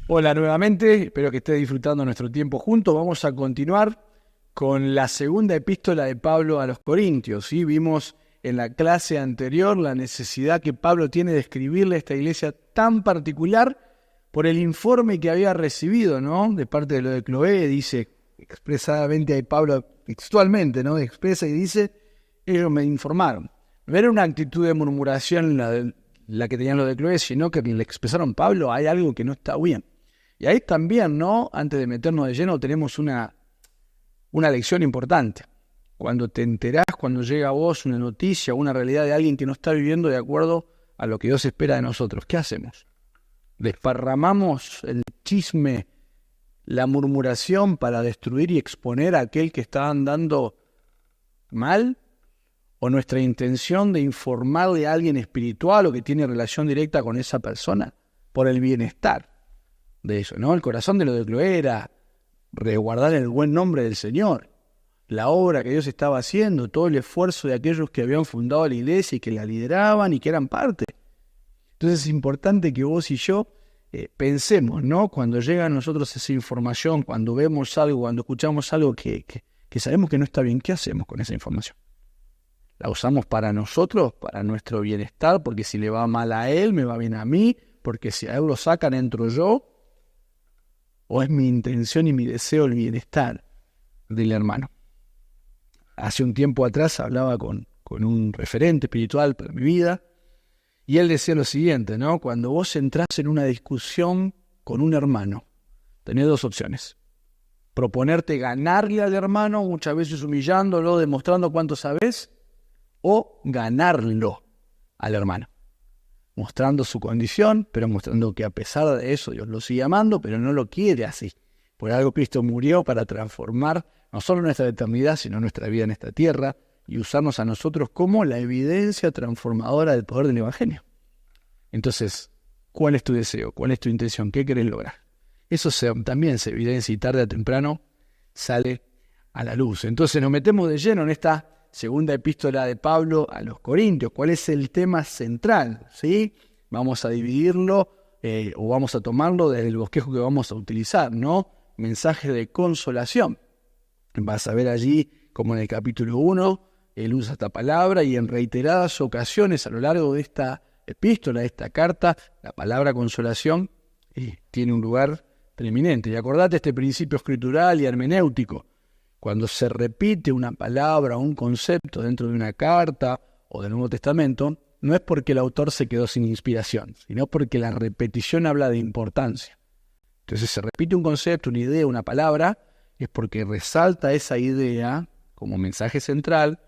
Hola nuevamente, espero que estés disfrutando nuestro tiempo juntos. Vamos a continuar con la segunda epístola de Pablo a los Corintios. ¿Sí? Vimos en la clase anterior la necesidad que Pablo tiene de escribirle a esta iglesia tan particular por el informe que había recibido, ¿no? De parte de lo de Cloé. Dice expresadamente ahí Pablo textualmente, ¿no? Expresa y dice, ellos me informaron. No era una actitud de murmuración la que tenían los de Cloé, sino que le expresaron, Pablo, hay algo que no está bien. Y ahí también, ¿no? Antes de meternos de lleno, tenemos una lección importante. Cuando te enterás, cuando llega a vos una noticia, una realidad de alguien que no está viviendo de acuerdo a lo que Dios espera de nosotros, ¿qué hacemos? ¿Desparramamos el chisme, la murmuración para destruir y exponer a aquel que está andando mal? ¿O nuestra intención de informarle a alguien espiritual o que tiene relación directa con esa persona por el bienestar de eso, ¿no? El corazón de lo de Cloé era resguardar el buen nombre del Señor, la obra que Dios estaba haciendo, todo el esfuerzo de aquellos que habían fundado la iglesia y que la lideraban y que eran parte. Entonces es importante que vos y yo pensemos, ¿no? Cuando llega a nosotros esa información, cuando vemos algo, cuando escuchamos algo que sabemos que no está bien, ¿qué hacemos con esa información? ¿La usamos para nosotros, para nuestro bienestar? Porque si le va mal a él, me va bien a mí, porque si a él lo sacan, entro yo. ¿O es mi intención y mi deseo el bienestar del hermano? Hace un tiempo atrás hablaba con un referente espiritual para mi vida, y él decía lo siguiente, ¿no? Cuando vos entrás en una discusión con un hermano, tenés dos opciones. Proponerte ganarle al hermano, muchas veces humillándolo, demostrando cuánto sabés, o ganarlo al hermano, mostrando su condición, pero mostrando que a pesar de eso Dios lo sigue amando, pero no lo quiere así. Por algo Cristo murió para transformar no solo nuestra eternidad, sino nuestra vida en esta tierra y usarnos a nosotros como la evidencia transformadora del poder del Evangelio. Entonces, ¿cuál es tu deseo? ¿Cuál es tu intención? ¿Qué querés lograr? Eso también se evidencia y tarde o temprano sale a la luz. Entonces nos metemos de lleno en esta segunda epístola de Pablo a los Corintios. ¿Cuál es el tema central? ¿Sí? Vamos a dividirlo o vamos a tomarlo desde el bosquejo que vamos a utilizar, ¿no? Mensaje de consolación. Vas a ver allí, como en el capítulo 1, él usa esta palabra y en reiteradas ocasiones a lo largo de esta epístola, de esta carta, la palabra consolación tiene un lugar preeminente. Y acordate este principio escritural y hermenéutico. Cuando se repite una palabra o un concepto dentro de una carta o del Nuevo Testamento, no es porque el autor se quedó sin inspiración, sino porque la repetición habla de importancia. Entonces se repite un concepto, una idea, una palabra, es porque resalta esa idea como mensaje central,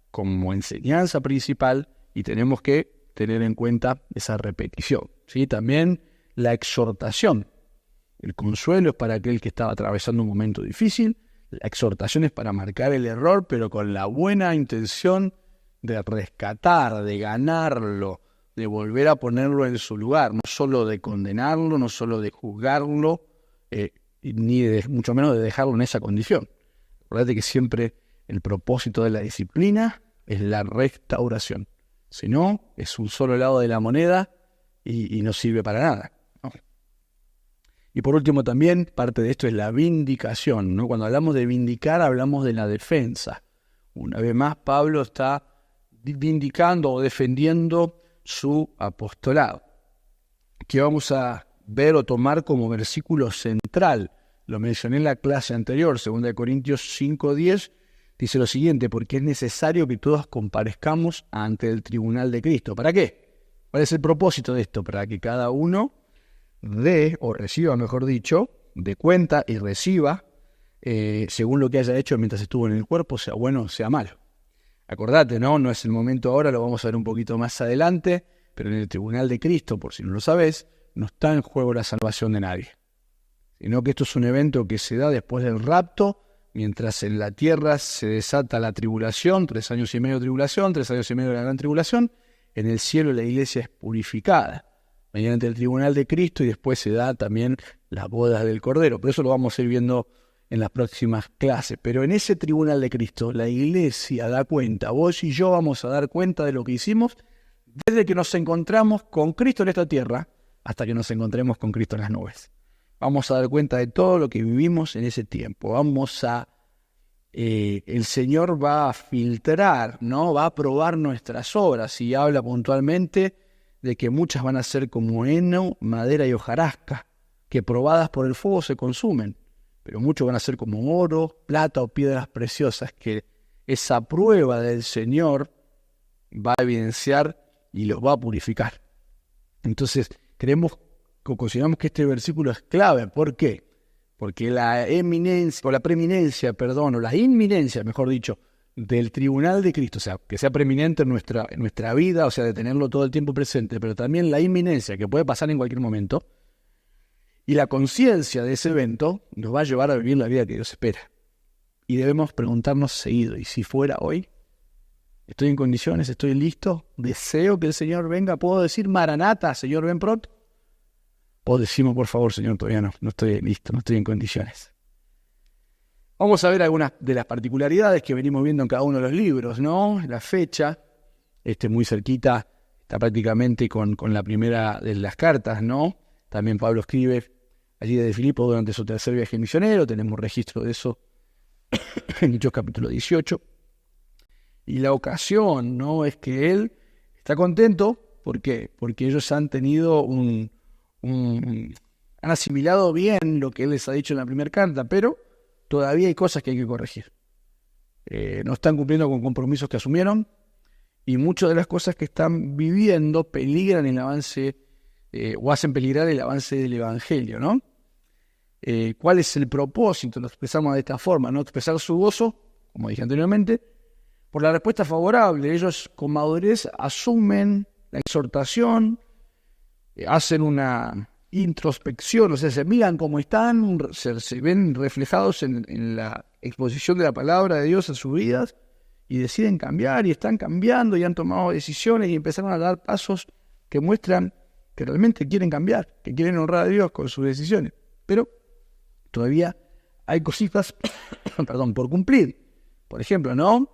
como enseñanza principal, y tenemos que tener en cuenta esa repetición, ¿sí? También la exhortación. El consuelo es para aquel que estaba atravesando un momento difícil. La exhortación es para marcar el error, pero con la buena intención de rescatar, de ganarlo, de volver a ponerlo en su lugar, no solo de condenarlo, no solo de juzgarlo, mucho menos de dejarlo en esa condición. Acuérdate que siempre el propósito de la disciplina es la restauración. Si no, es un solo lado de la moneda y no sirve para nada, ¿no? Y por último también, parte de esto es la vindicación, ¿no? Cuando hablamos de vindicar, hablamos de la defensa. Una vez más, Pablo está vindicando o defendiendo su apostolado, que vamos a ver o tomar como versículo central. Lo mencioné en la clase anterior, 2 Corintios 5:10, dice lo siguiente: porque es necesario que todos comparezcamos ante el tribunal de Cristo. ¿Para qué? ¿Cuál es el propósito de esto? Para que cada uno dé, o reciba, mejor dicho, dé cuenta y reciba según lo que haya hecho mientras estuvo en el cuerpo, sea bueno o sea malo. Acordate, ¿no? No es el momento ahora, lo vamos a ver un poquito más adelante, pero en el tribunal de Cristo, por si no lo sabés, no está en juego la salvación de nadie, sino que esto es un evento que se da después del rapto, mientras en la tierra se desata la tribulación, 3 años y medio de tribulación, 3 años y medio de la gran tribulación. En el cielo la iglesia es purificada mediante el tribunal de Cristo y después se da también las bodas del Cordero. Por eso lo vamos a ir viendo en las próximas clases. Pero en ese tribunal de Cristo la iglesia da cuenta, vos y yo vamos a dar cuenta de lo que hicimos desde que nos encontramos con Cristo en esta tierra hasta que nos encontremos con Cristo en las nubes. Vamos a dar cuenta de todo lo que vivimos en ese tiempo. El Señor va a filtrar, ¿no? Va a probar nuestras obras, y habla puntualmente de que muchas van a ser como heno, madera y hojarasca, que probadas por el fuego se consumen, pero muchos van a ser como oro, plata o piedras preciosas, que esa prueba del Señor va a evidenciar y los va a purificar. Entonces, consideramos que este versículo es clave. ¿Por qué? Porque la inminencia, mejor dicho, del tribunal de Cristo, o sea, que sea preeminente en nuestra vida, o sea, de tenerlo todo el tiempo presente, pero también la inminencia, que puede pasar en cualquier momento, y la conciencia de ese evento nos va a llevar a vivir la vida que Dios espera. Y debemos preguntarnos seguido, ¿y si fuera hoy? ¿Estoy en condiciones? ¿Estoy listo? ¿Deseo que el Señor venga? ¿Puedo decir Maranata, Señor, ven pronto? O decimos, por favor, Señor, todavía no estoy listo, no estoy en condiciones. Vamos a ver algunas de las particularidades que venimos viendo en cada uno de los libros, ¿no? La fecha, muy cerquita, está prácticamente con la primera de las cartas, ¿no? También Pablo escribe allí desde Filipo durante su tercer viaje misionero, tenemos registro de eso en Hechos capítulo 18. Y la ocasión, ¿no? Es que él está contento. ¿Por qué? Porque ellos han tenido han asimilado bien lo que él les ha dicho en la primera carta, pero todavía hay cosas que hay que corregir. No están cumpliendo con compromisos que asumieron, y muchas de las cosas que están viviendo peligran el avance, o hacen peligrar el avance del Evangelio, ¿no? ¿Cuál es el propósito? Lo expresamos de esta forma, ¿no? Expresar su gozo, como dije anteriormente, por la respuesta favorable. Ellos con madurez asumen la exhortación, hacen una introspección, o sea, se miran cómo están, se ven reflejados en la exposición de la palabra de Dios en sus vidas, y deciden cambiar, y están cambiando, y han tomado decisiones, y empezaron a dar pasos que muestran que realmente quieren cambiar, que quieren honrar a Dios con sus decisiones. Pero todavía hay cositas por cumplir. Por ejemplo, ¿no?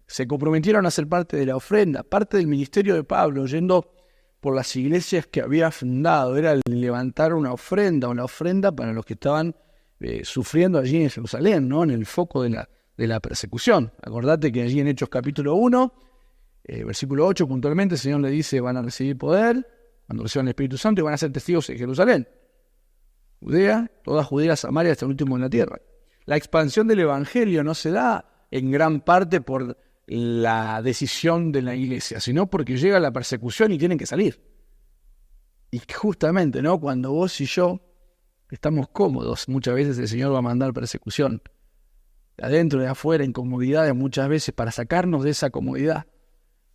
Se comprometieron a ser parte de la ofrenda, parte del ministerio de Pablo, yendo por las iglesias que había fundado. Era el levantar una ofrenda para los que estaban sufriendo allí en Jerusalén, ¿no? En el foco de la persecución. Acordate que allí en Hechos capítulo 1, versículo 8 puntualmente, el Señor le dice: van a recibir poder cuando reciban el Espíritu Santo y van a ser testigos en Jerusalén, Judea, toda Judea, Samaria, hasta el último en la tierra. La expansión del Evangelio no se da en gran parte por la decisión de la iglesia, sino porque llega la persecución y tienen que salir. Y justamente, ¿no? Cuando vos y yo estamos cómodos, muchas veces el Señor va a mandar persecución, de adentro, de afuera, incomodidades muchas veces, para sacarnos de esa comodidad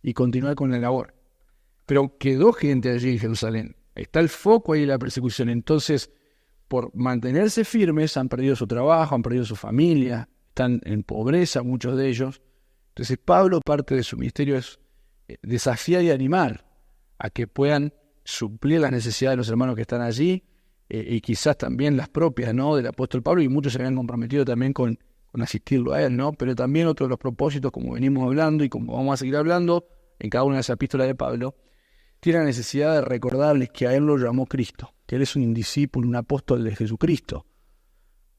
y continuar con la labor. Pero quedó gente allí en Jerusalén, está el foco ahí de la persecución. Entonces, por mantenerse firmes, han perdido su trabajo, han perdido su familia, están en pobreza muchos de ellos. Entonces Pablo, parte de su ministerio es desafiar y animar a que puedan suplir las necesidades de los hermanos que están allí, y quizás también las propias, ¿no?, del apóstol Pablo, y muchos se habían comprometido también con asistirlo a él, ¿no? Pero también otro de los propósitos, como venimos hablando y como vamos a seguir hablando en cada una de esas epístolas de Pablo, tiene la necesidad de recordarles que a él lo llamó Cristo, que él es un discípulo, un apóstol de Jesucristo,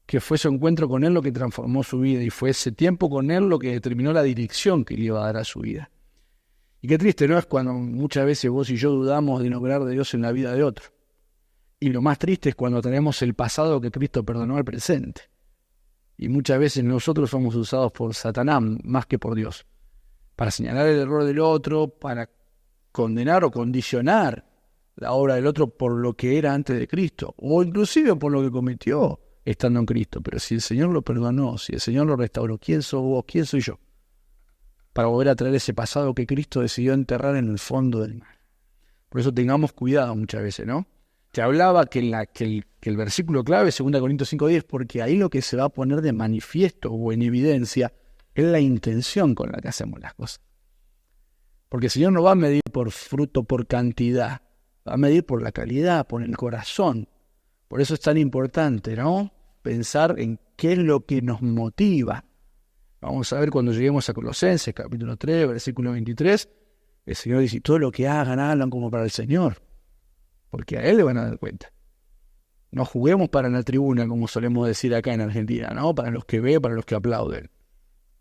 que fue su encuentro con él lo que transformó su vida, y fue ese tiempo con él lo que determinó la dirección que le iba a dar a su vida. Y qué triste, ¿no?, es cuando muchas veces vos y yo dudamos de obrar de Dios en la vida de otro. Y lo más triste es cuando tenemos el pasado que Cristo perdonó al presente. Y muchas veces nosotros somos usados por Satanás más que por Dios, para señalar el error del otro, para condenar o condicionar la obra del otro por lo que era antes de Cristo, o inclusive por lo que cometió estando en Cristo. Pero si el Señor lo perdonó, si el Señor lo restauró, ¿quién sos vos? ¿Quién soy yo? Para volver a traer ese pasado que Cristo decidió enterrar en el fondo del mar. Por eso tengamos cuidado muchas veces, ¿no? Te hablaba que el versículo clave es 2 Corintios 5:10, porque ahí lo que se va a poner de manifiesto o en evidencia es la intención con la que hacemos las cosas. Porque el Señor no va a medir por fruto, por cantidad, va a medir por la calidad, por el corazón. Por eso es tan importante, ¿no?, pensar en qué es lo que nos motiva. Vamos a ver cuando lleguemos a Colosenses, capítulo 3, versículo 23, el Señor dice: todo lo que hagan, háganlo como para el Señor, porque a Él le van a dar cuenta. No juguemos para la tribuna, como solemos decir acá en Argentina, ¿no? Para los que ven, para los que aplauden.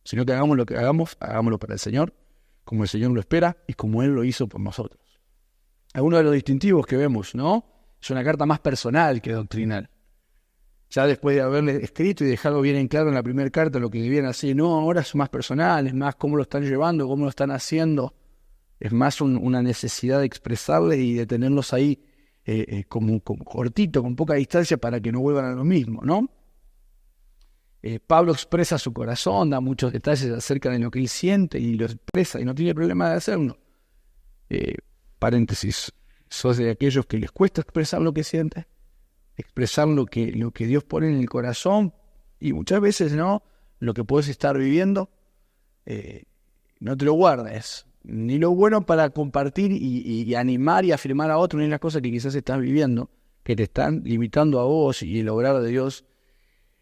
Sino que hagamos lo que hagamos, hagámoslo para el Señor, como el Señor lo espera y como Él lo hizo por nosotros. Algunos de los distintivos que vemos, ¿no? Es una carta más personal que doctrinal. Ya después de haberle escrito y dejarlo bien en claro en la primera carta lo que debían hacer, no, ahora es más personal, es más cómo lo están llevando, cómo lo están haciendo. Es más una necesidad de expresarles y de tenerlos ahí como cortito, con poca distancia para que no vuelvan a lo mismo, ¿no? Pablo expresa su corazón, da muchos detalles acerca de lo que él siente y lo expresa y no tiene problema de hacerlo. Paréntesis, ¿sos de aquellos que les cuesta expresar lo que siente? Expresar lo que Dios pone en el corazón y muchas veces no, lo que puedes estar viviendo, no te lo guardes, ni lo bueno para compartir y animar y afirmar a otros, ni las cosas que quizás estás viviendo, que te están limitando a vos y el obrar de Dios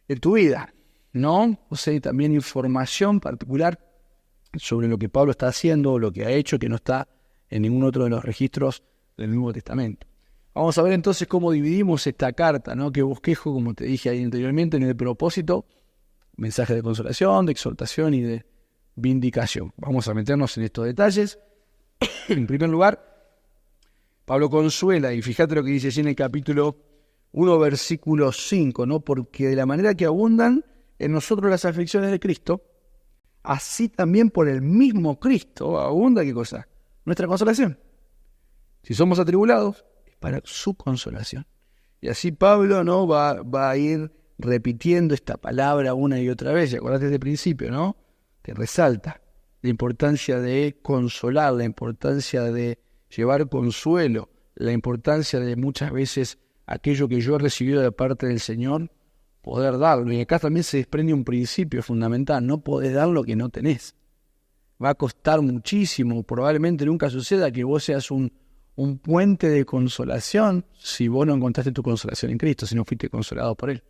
en tu vida, ¿no? O sea, también información particular sobre lo que Pablo está haciendo, lo que ha hecho, que no está en ningún otro de los registros del Nuevo Testamento. Vamos a ver entonces cómo dividimos esta carta, ¿no? Que bosquejo, como te dije ahí anteriormente, en el propósito, mensaje de consolación, de exhortación y de vindicación. Vamos a meternos en estos detalles. En primer lugar, Pablo consuela, y fíjate lo que dice allí en el capítulo 1, versículo 5, ¿no? Porque de la manera que abundan en nosotros las aflicciones de Cristo, así también por el mismo Cristo abunda, ¿qué cosa? Nuestra consolación. Si somos atribulados, para su consolación. Y así Pablo, ¿no? va a ir repitiendo esta palabra una y otra vez. Y acordate desde el principio, ¿no? Te resalta la importancia de consolar, la importancia de llevar consuelo, la importancia de muchas veces aquello que yo he recibido de parte del Señor, poder darlo. Y acá también se desprende un principio fundamental: no podés dar lo que no tenés. Va a costar muchísimo, probablemente nunca suceda que vos seas un puente de consolación si vos no encontraste tu consolación en Cristo, si no fuiste consolado por Él.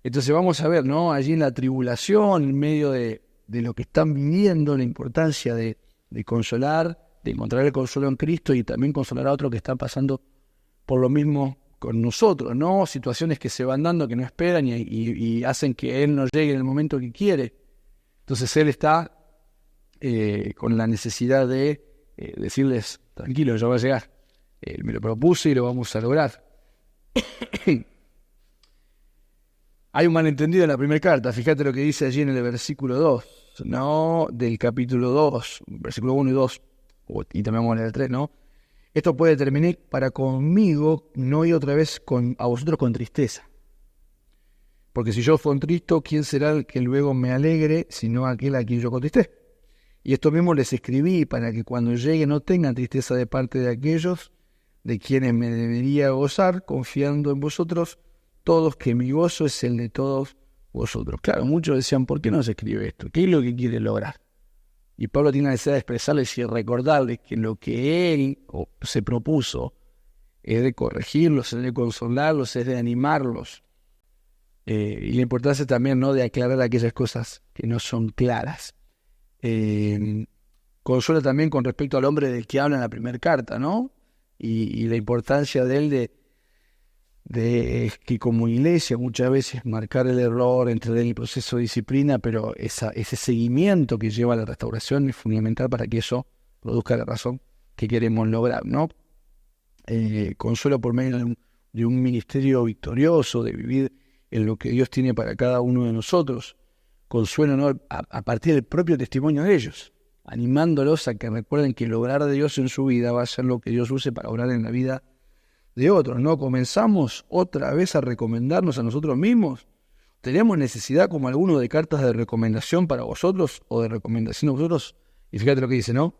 Entonces vamos a ver, ¿no? Allí en la tribulación, en medio de lo que están viviendo, la importancia de consolar, de encontrar el consuelo en Cristo y también consolar a otros que están pasando por lo mismo con nosotros, ¿no? Situaciones que se van dando, que no esperan y hacen que Él no llegue en el momento que quiere. Entonces Él está con la necesidad de decirles: tranquilo, ya va a llegar. Me lo propuse y lo vamos a lograr. Hay un malentendido en la primera carta. Fíjate lo que dice allí en el versículo 2, ¿no? Del capítulo 2, versículo 1 y 2, y también vamos a leer el 3, ¿no? Esto puede terminar para conmigo, no ir otra vez a vosotros con tristeza. Porque si yo contristo, ¿quién será el que luego me alegre, sino aquel a quien yo contristé? Y esto mismo les escribí para que cuando llegue no tengan tristeza de parte de aquellos de quienes me debería gozar, confiando en vosotros todos, que mi gozo es el de todos vosotros. Claro, muchos decían: ¿por qué no se escribe esto? ¿Qué es lo que quiere lograr? Y Pablo tiene la necesidad de expresarles y recordarles que lo que él se propuso es de corregirlos, es de consolarlos, es de animarlos. Y la importancia también, ¿no?, de aclarar aquellas cosas que no son claras. Consuela también con respecto al hombre del que habla en la primera carta, ¿no? Y la importancia de él de que como iglesia muchas veces marcar el error, entrar en el proceso de disciplina, pero ese seguimiento que lleva a la restauración es fundamental para que eso produzca la razón que queremos lograr, ¿no? Consuelo por medio de un ministerio victorioso, de vivir en lo que Dios tiene para cada uno de nosotros. Consuelo, ¿no?, a partir del propio testimonio de ellos, animándolos a que recuerden que el obrar de Dios en su vida va a ser lo que Dios use para obrar en la vida de otros, ¿no? Comenzamos otra vez a recomendarnos a nosotros mismos. ¿Tenemos necesidad, como alguno, de cartas de recomendación para vosotros o de recomendación a vosotros? Y fíjate lo que dice, ¿no?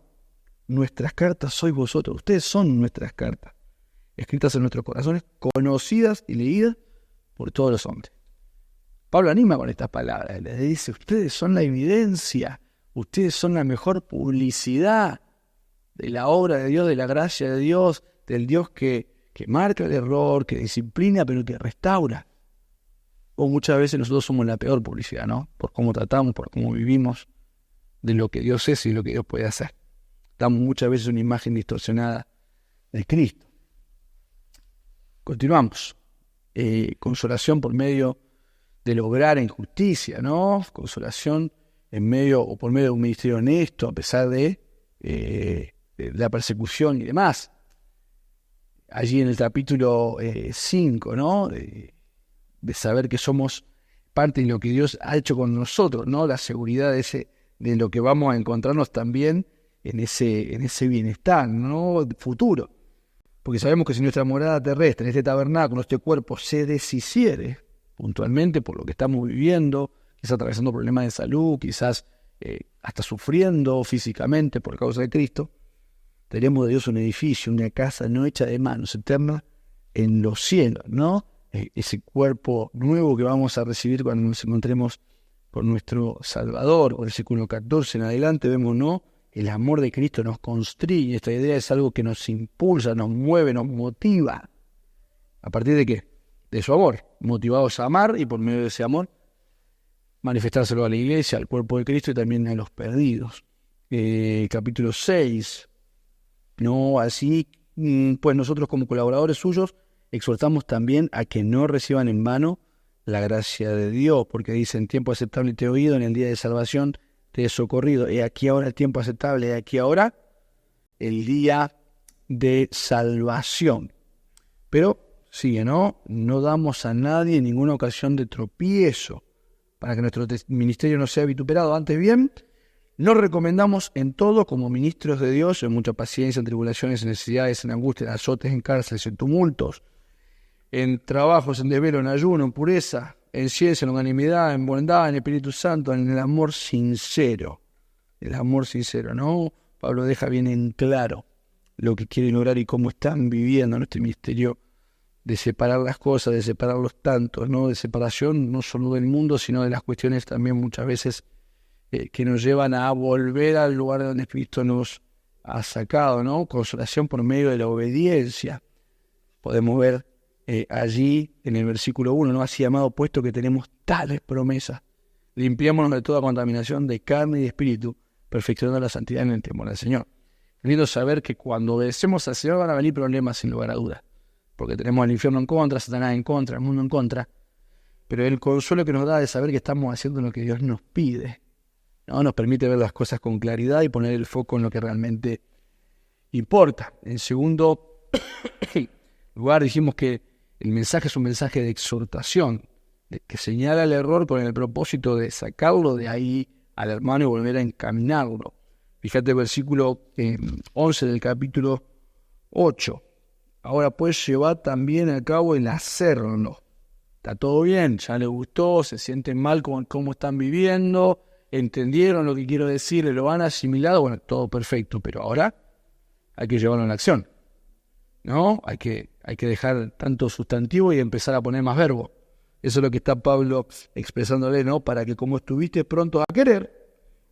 Nuestras cartas sois vosotros, ustedes son nuestras cartas, escritas en nuestros corazones, conocidas y leídas por todos los hombres. Pablo anima con estas palabras, les dice: ustedes son la evidencia, ustedes son la mejor publicidad de la obra de Dios, de la gracia de Dios, del Dios que marca el error, que disciplina, pero que restaura. O muchas veces nosotros somos la peor publicidad, ¿no? Por cómo tratamos, por cómo vivimos, de lo que Dios es y lo que Dios puede hacer. Damos muchas veces una imagen distorsionada de Cristo. Continuamos. consolación por medio del obrar en justicia, ¿no? Consolación en medio o por medio de un ministerio honesto, a pesar de la persecución y demás. Allí en el capítulo 5, ¿no? De saber que somos parte de lo que Dios ha hecho con nosotros, ¿no? La seguridad de lo que vamos a encontrarnos también en ese bienestar, ¿no? Futuro. Porque sabemos que si nuestra morada terrestre, en este tabernáculo, este cuerpo se deshiciere, puntualmente por lo que estamos viviendo, quizás atravesando problemas de salud, quizás hasta sufriendo físicamente por causa de Cristo, tenemos de Dios un edificio, una casa no hecha de manos, eterna en los cielos, ¿no? Ese cuerpo nuevo que vamos a recibir cuando nos encontremos con nuestro Salvador. Versículo 14 en adelante vemos, ¿no? El amor de Cristo nos constriñe. Esta idea es algo que nos impulsa, nos mueve, nos motiva. ¿A partir de qué? De su amor. Motivados a amar y por medio de ese amor manifestárselo a la iglesia, al cuerpo de Cristo y también a los perdidos. Capítulo 6. No, así, pues nosotros como colaboradores suyos exhortamos también a que no reciban en vano la gracia de Dios, porque dice: en tiempo aceptable te he oído, en el día de salvación te he socorrido. He aquí ahora el tiempo aceptable, he aquí ahora el día de salvación. Pero sigue, ¿no? No damos a nadie en ninguna ocasión de tropiezo, para que nuestro ministerio no sea vituperado. Antes bien, nos recomendamos en todo como ministros de Dios, en mucha paciencia, en tribulaciones, en necesidades, en angustia, en azotes, en cárceles, en tumultos, en trabajos, en desvelo, en ayuno, en pureza, en ciencia, en longanimidad, en bondad, en Espíritu Santo, en el amor sincero. El amor sincero, ¿no? Pablo deja bien en claro lo que quiere lograr y cómo están viviendo este ministerio de separar las cosas, de separar los tantos, ¿no? De separación no solo del mundo, sino de las cuestiones también muchas veces que nos llevan a volver al lugar donde Cristo nos ha sacado, ¿no? Consolación por medio de la obediencia. Podemos ver allí en el versículo 1, ¿no? Así, amado, puesto que tenemos tales promesas, limpiémonos de toda contaminación de carne y de espíritu, perfeccionando la santidad en el temor al Señor. Es lindo saber que cuando obedecemos al Señor van a venir problemas sin lugar a dudas, porque tenemos al infierno en contra, Satanás en contra, el mundo en contra, pero el consuelo que nos da de saber que estamos haciendo lo que Dios nos pide, ¿no? Nos permite ver las cosas con claridad y poner el foco en lo que realmente importa. En segundo lugar, dijimos que el mensaje es un mensaje de exhortación, que señala el error con el propósito de sacarlo de ahí al hermano y volver a encaminarlo. Fíjate el versículo 11 del capítulo 8. Ahora pues llevad también a cabo el hacerlo. Está todo bien, ya les gustó, se sienten mal con cómo están viviendo, entendieron lo que quiero decir, lo han asimilado, bueno, todo perfecto, pero ahora hay que llevarlo en la acción, ¿no? Hay que dejar tanto sustantivo y empezar a poner más verbo. Eso es lo que está Pablo expresándole, ¿no? Para que como estuviste prontos a querer,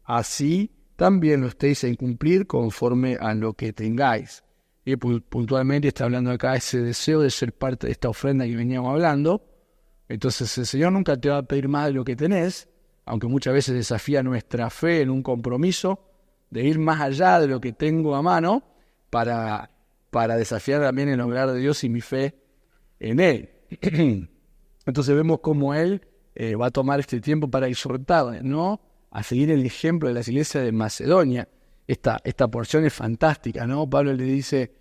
así también lo estéis en cumplir conforme a lo que tengáis. Y puntualmente está hablando acá ese deseo de ser parte de esta ofrenda que veníamos hablando. Entonces el Señor nunca te va a pedir más de lo que tenés, aunque muchas veces desafía nuestra fe en un compromiso de ir más allá de lo que tengo a mano para desafiar también el obrar de Dios y mi fe en Él. Entonces vemos cómo Él va a tomar este tiempo para exhortar, ¿no? A seguir el ejemplo de las iglesias de Macedonia. Esta porción es fantástica, ¿no? Pablo le dice,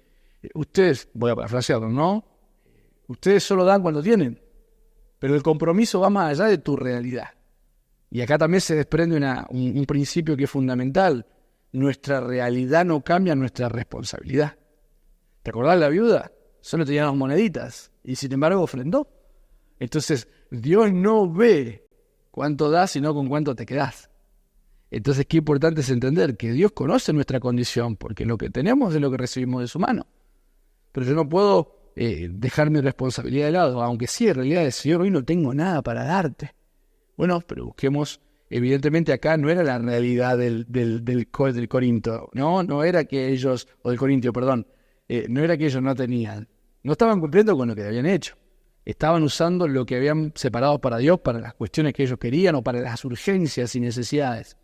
ustedes, voy a parafrasearlo, ¿no? Ustedes solo dan cuando tienen, pero el compromiso va más allá de tu realidad. Y acá también se desprende un principio que es fundamental. Nuestra realidad no cambia nuestra responsabilidad. ¿Te acordás de la viuda? Solo tenía 2 moneditas y sin embargo ofrendó. Entonces, Dios no ve cuánto das, sino con cuánto te quedás. Entonces, qué importante es entender que Dios conoce nuestra condición, porque lo que tenemos es lo que recibimos de su mano. Pero yo no puedo dejar mi responsabilidad de lado, aunque sí, en realidad, Señor, hoy no tengo nada para darte. Bueno, pero busquemos, evidentemente acá no era la realidad del Corinto, no era que ellos, o del Corintio, perdón, no era que ellos no tenían, no estaban cumpliendo con lo que habían hecho. Estaban usando lo que habían separado para Dios, para las cuestiones que ellos querían o para las urgencias y necesidades.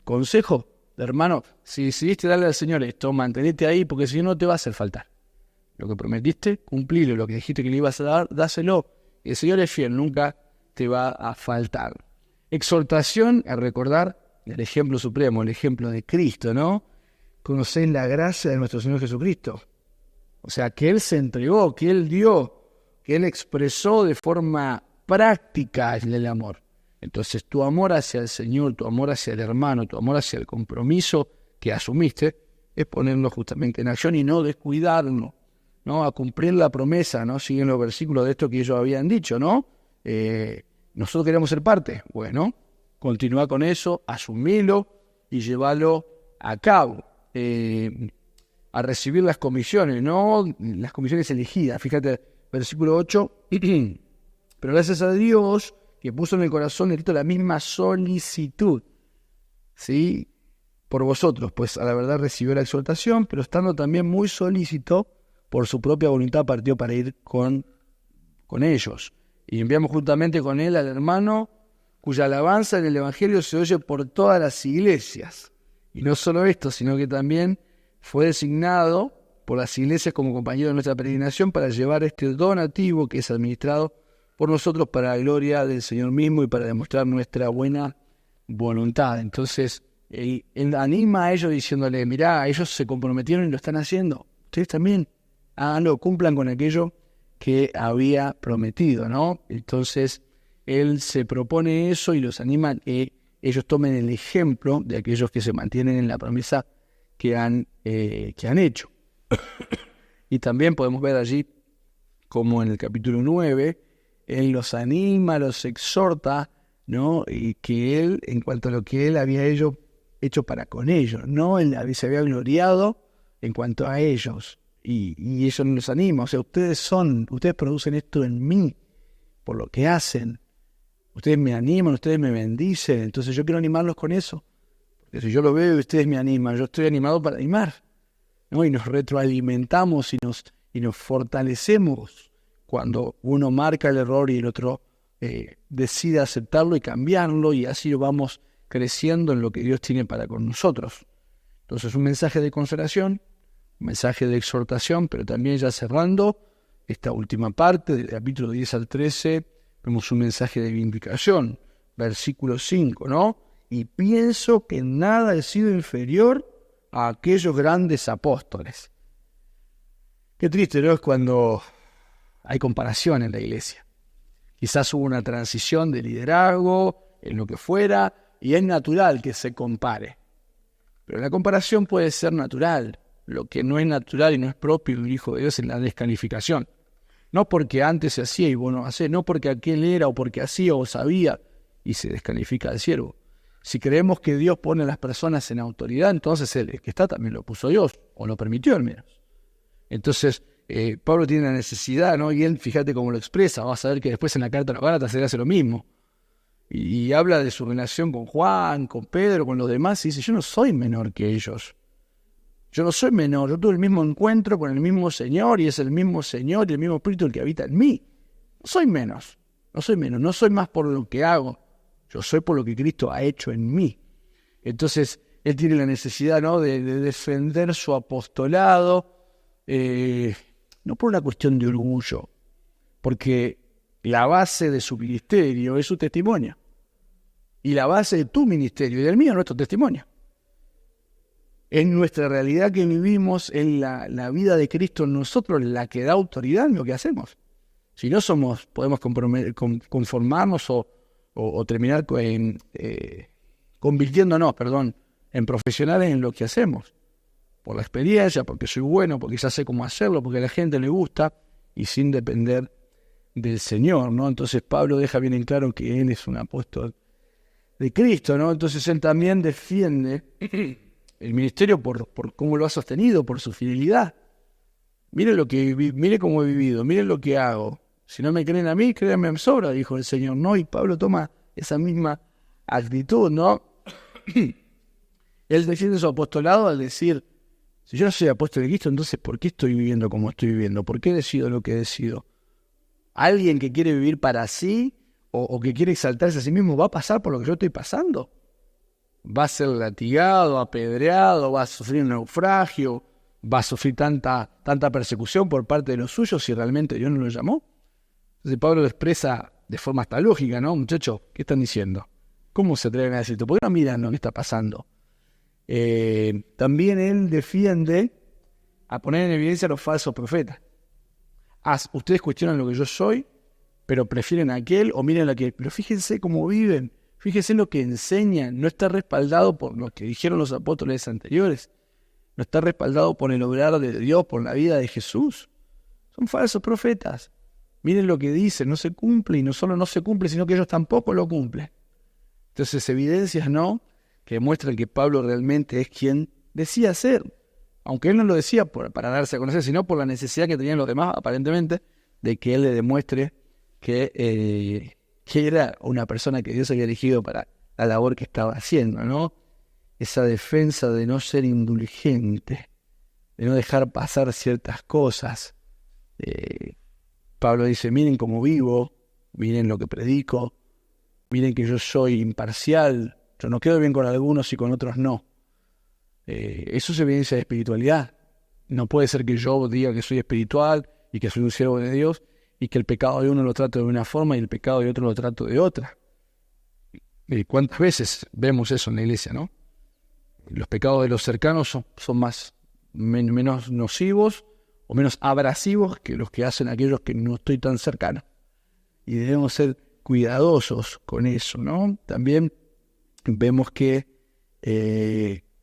Consejo, hermano, si decidiste darle al Señor esto, mantenete ahí porque si no te va a hacer faltar. Lo que prometiste, cumplilo. Lo que dijiste que le ibas a dar, dáselo. El Señor es fiel, nunca te va a faltar. Exhortación a recordar el ejemplo supremo, el ejemplo de Cristo, ¿no? Conocéis la gracia de nuestro Señor Jesucristo. O sea, que Él se entregó, que Él dio, que Él expresó de forma práctica el amor. Entonces, tu amor hacia el Señor, tu amor hacia el hermano, tu amor hacia el compromiso que asumiste, es ponerlo justamente en acción y no descuidarnos, ¿no? A cumplir la promesa, ¿no? Siguen los versículos de esto que ellos habían dicho, ¿no? Nosotros queremos ser parte. Bueno, continúa con eso, asumilo y llévalo a cabo. A recibir las comisiones, ¿no? Las comisiones elegidas. Fíjate, versículo 8. Pero gracias a Dios que puso en el corazón de Cristo la misma solicitud, ¿sí? Por vosotros, pues a la verdad recibió la exhortación, pero estando también muy solícito, por su propia voluntad partió para ir con ellos. Y enviamos juntamente con él al hermano cuya alabanza en el Evangelio se oye por todas las iglesias. Y no solo esto, sino que también fue designado por las iglesias como compañero de nuestra peregrinación para llevar este donativo que es administrado por nosotros para la gloria del Señor mismo y para demostrar nuestra buena voluntad. Entonces, él anima a ellos diciéndole, mirá, ellos se comprometieron y lo están haciendo. Ustedes también háganlo, cumplan con aquello que había prometido, ¿no? Entonces, él se propone eso y los anima a que ellos tomen el ejemplo de aquellos que se mantienen en la promesa que han hecho. Y también podemos ver allí como en el capítulo 9, él los anima, los exhorta, ¿no? Y que él, en cuanto a lo que él había hecho para con ellos, ¿no? Él se había gloriado en cuanto a ellos. Y ellos los anima, o sea, ustedes producen esto en mí, por lo que hacen. Ustedes me animan, ustedes me bendicen, entonces yo quiero animarlos con eso. Porque si yo lo veo y ustedes me animan, yo estoy animado para animar, ¿no? Y nos retroalimentamos y nos fortalecemos cuando uno marca el error y el otro decide aceptarlo y cambiarlo, y así vamos creciendo en lo que Dios tiene para con nosotros. Entonces, un mensaje de consolación, un mensaje de exhortación, pero también ya cerrando esta última parte del capítulo 10 al 13, vemos un mensaje de vindicación, versículo 5, ¿no? Y pienso que nada he sido inferior a aquellos grandes apóstoles. Qué triste, ¿no? Es cuando hay comparación en la iglesia. Quizás hubo una transición de liderazgo, en lo que fuera, y es natural que se compare. Pero la comparación puede ser natural. Lo que no es natural y no es propio de un hijo de Dios es la descalificación. No porque antes se hacía y vos no hacés, no porque aquel era o porque hacía o sabía y se descalifica al siervo. Si creemos que Dios pone a las personas en autoridad, entonces el que está también lo puso Dios, o lo permitió al menos. Entonces, Pablo tiene la necesidad, ¿no? Y él, fíjate cómo lo expresa, vas a ver que después en la carta a los Gálatas él hace lo mismo. Y habla de su relación con Juan, con Pedro, con los demás, y dice, yo no soy menor que ellos. Yo no soy menor, yo tuve el mismo encuentro con el mismo Señor, y es el mismo Señor y el mismo Espíritu el que habita en mí. No soy menos, no soy más por lo que hago, yo soy por lo que Cristo ha hecho en mí. Entonces, él tiene la necesidad, ¿no?, de defender su apostolado, no por una cuestión de orgullo, porque la base de su ministerio es su testimonio. Y la base de tu ministerio y del mío es nuestro testimonio. Es nuestra realidad que vivimos, en la vida de Cristo en nosotros la que da autoridad en lo que hacemos. Si no podemos conformarnos o terminar convirtiéndonos, en profesionales en lo que hacemos. Por la experiencia, porque soy bueno, porque ya sé cómo hacerlo, porque a la gente le gusta y sin depender del Señor, ¿no? Entonces Pablo deja bien en claro que él es un apóstol de Cristo, ¿no? Entonces él también defiende el ministerio por cómo lo ha sostenido, por su fidelidad. Mire cómo he vivido, miren lo que hago. Si no me creen a mí, créanme en sobra, dijo el Señor, ¿no? Y Pablo toma esa misma actitud, ¿no? Él defiende su apostolado al decir, si yo no soy apóstol de Cristo, entonces ¿por qué estoy viviendo como estoy viviendo? ¿Por qué decido lo que decido? ¿Alguien que quiere vivir para sí o que quiere exaltarse a sí mismo va a pasar por lo que yo estoy pasando? ¿Va a ser latigado, apedreado, va a sufrir un naufragio, va a sufrir tanta persecución por parte de los suyos si realmente Dios no lo llamó? Entonces Pablo lo expresa de forma hasta lógica, ¿no? Muchachos, ¿qué están diciendo? ¿Cómo se atreven a decir esto? ¿Por qué no miran lo que está pasando? También él defiende a poner en evidencia a los falsos profetas. Ustedes cuestionan lo que yo soy, pero prefieren a aquel, o miren pero fíjense cómo viven, fíjense en lo que enseñan, no está respaldado por lo que dijeron los apóstoles anteriores, no está respaldado por el obrar de Dios, por la vida de Jesús. Son falsos profetas. Miren lo que dicen, no se cumple, y no solo no se cumple, sino que ellos tampoco lo cumplen. Entonces, evidencias, ¿no?, que demuestran que Pablo realmente es quien decía ser, aunque él no lo decía para darse a conocer, sino por la necesidad que tenían los demás, aparentemente, de que él le demuestre que era una persona que Dios había elegido para la labor que estaba haciendo, ¿no? Esa defensa de no ser indulgente, de no dejar pasar ciertas cosas. Pablo dice, miren cómo vivo, miren lo que predico, miren que yo soy imparcial, yo no quedo bien con algunos y con otros no. Eso es evidencia de espiritualidad. No puede ser que yo diga que soy espiritual y que soy un siervo de Dios y que el pecado de uno lo trato de una forma y el pecado de otro lo trato de otra. ¿Cuántas veces vemos eso en la iglesia, no? Los pecados de los cercanos son menos nocivos o menos abrasivos que los que hacen aquellos que no estoy tan cercano. Y debemos ser cuidadosos con eso, ¿no? También vemos que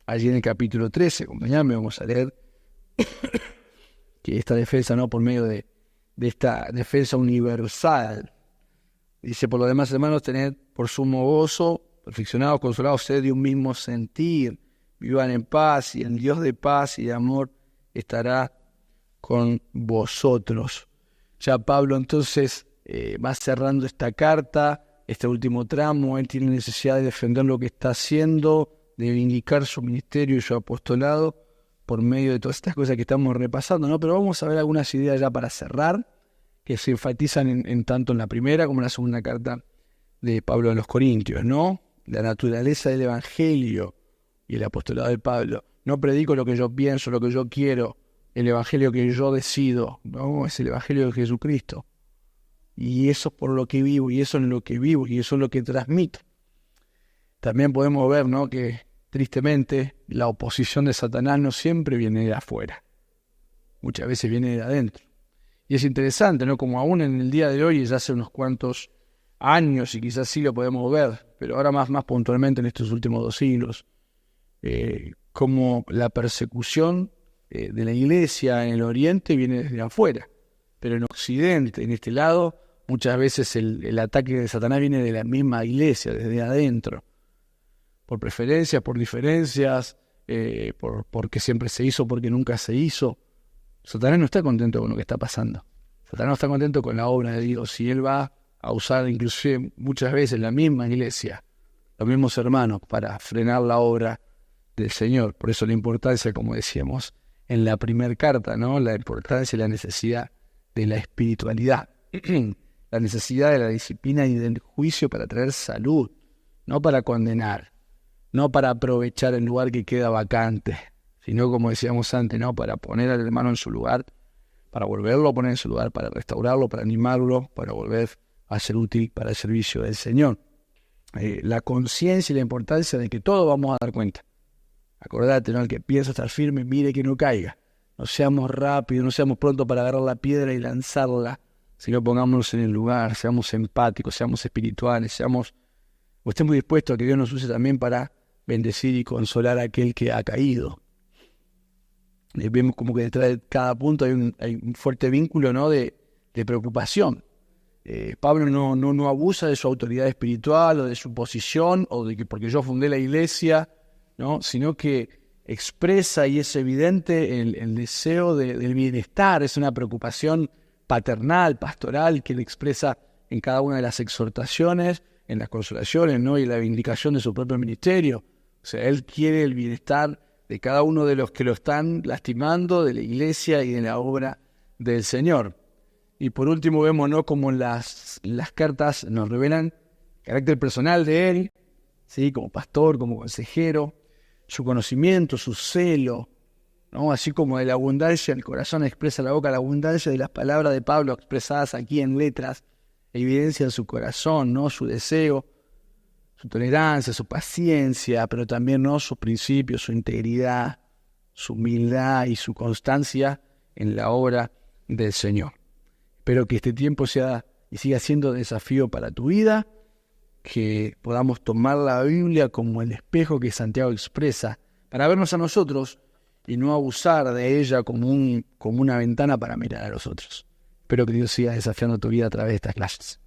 allí en el capítulo 13, acompañadme, vamos a leer que esta defensa, ¿no?, por medio de esta defensa universal, dice, por lo demás, hermanos, tened por sumo gozo, perfeccionados, consolados, sed de un mismo sentir, vivan en paz, y el Dios de paz y de amor estará con vosotros. Ya Pablo entonces va cerrando esta carta, este último tramo. Él tiene necesidad de defender lo que está haciendo, de vindicar su ministerio y su apostolado por medio de todas estas cosas que estamos repasando, ¿no? Pero vamos a ver algunas ideas ya para cerrar, que se enfatizan en tanto en la primera como en la segunda carta de Pablo a los Corintios, ¿no? La naturaleza del Evangelio y el apostolado de Pablo. No predico lo que yo pienso, lo que yo quiero, el Evangelio que yo decido, ¿no? Es el Evangelio de Jesucristo. Y eso es por lo que vivo, y eso es lo que vivo, y eso es lo que transmito. También podemos ver, ¿no?, que tristemente la oposición de Satanás no siempre viene de afuera. Muchas veces viene de adentro. Y es interesante, ¿no?, como aún en el día de hoy, ya hace unos cuantos años, y quizás sí lo podemos ver, pero ahora más puntualmente en estos últimos 2 siglos, como la persecución de la iglesia en el oriente viene desde afuera, pero en occidente, en este lado, muchas veces el ataque de Satanás viene de la misma iglesia, desde adentro, por preferencias, por diferencias, porque siempre se hizo, porque nunca se hizo. Satanás no está contento con lo que está pasando. Satanás no está contento con la obra de Dios, y él va a usar inclusive muchas veces la misma iglesia, los mismos hermanos, para frenar la obra del Señor. Por eso la importancia, como decíamos en la primera carta, ¿no?, la importancia y la necesidad de la espiritualidad, la necesidad de la disciplina y del juicio para traer salud, no para condenar, no para aprovechar el lugar que queda vacante, sino, como decíamos antes, ¿no?, para poner al hermano en su lugar, para volverlo a poner en su lugar, para restaurarlo, para animarlo, para volver a ser útil para el servicio del Señor. La conciencia y la importancia de que todos vamos a dar cuenta. Acordate, ¿no?, el que piensa estar firme, mire que no caiga. No seamos rápidos, no seamos prontos para agarrar la piedra y lanzarla, sino pongámonos en el lugar, seamos empáticos, seamos espirituales, estemos dispuestos a que Dios nos use también para bendecir y consolar a aquel que ha caído. Vemos como que detrás de cada punto hay un fuerte vínculo, ¿no?, de preocupación. Pablo no abusa de su autoridad espiritual o de su posición o de que porque yo fundé la iglesia, ¿no?, sino que expresa, y es evidente, el deseo del bienestar. Es una preocupación paternal, pastoral, que él expresa en cada una de las exhortaciones, en las consolaciones, ¿no?, y la vindicación de su propio ministerio. O sea, él quiere el bienestar de cada uno de los que lo están lastimando, de la iglesia y de la obra del Señor. Y por último vemos, ¿no?, como las cartas nos revelan el carácter personal de él, ¿sí?, como pastor, como consejero, su conocimiento, su celo, ¿no? Así como de la abundancia el corazón expresa la boca, la abundancia de las palabras de Pablo expresadas aquí en letras evidencia su corazón, ¿no? Su deseo, su tolerancia, su paciencia, pero también, ¿no? Sus principios, su integridad, su humildad y su constancia en la obra del Señor. Espero que este tiempo sea y siga siendo desafío para tu vida, que podamos tomar la Biblia como el espejo que Santiago expresa para vernos a nosotros y no abusar de ella como una ventana para mirar a los otros. Espero que Dios siga desafiando tu vida a través de estas clases.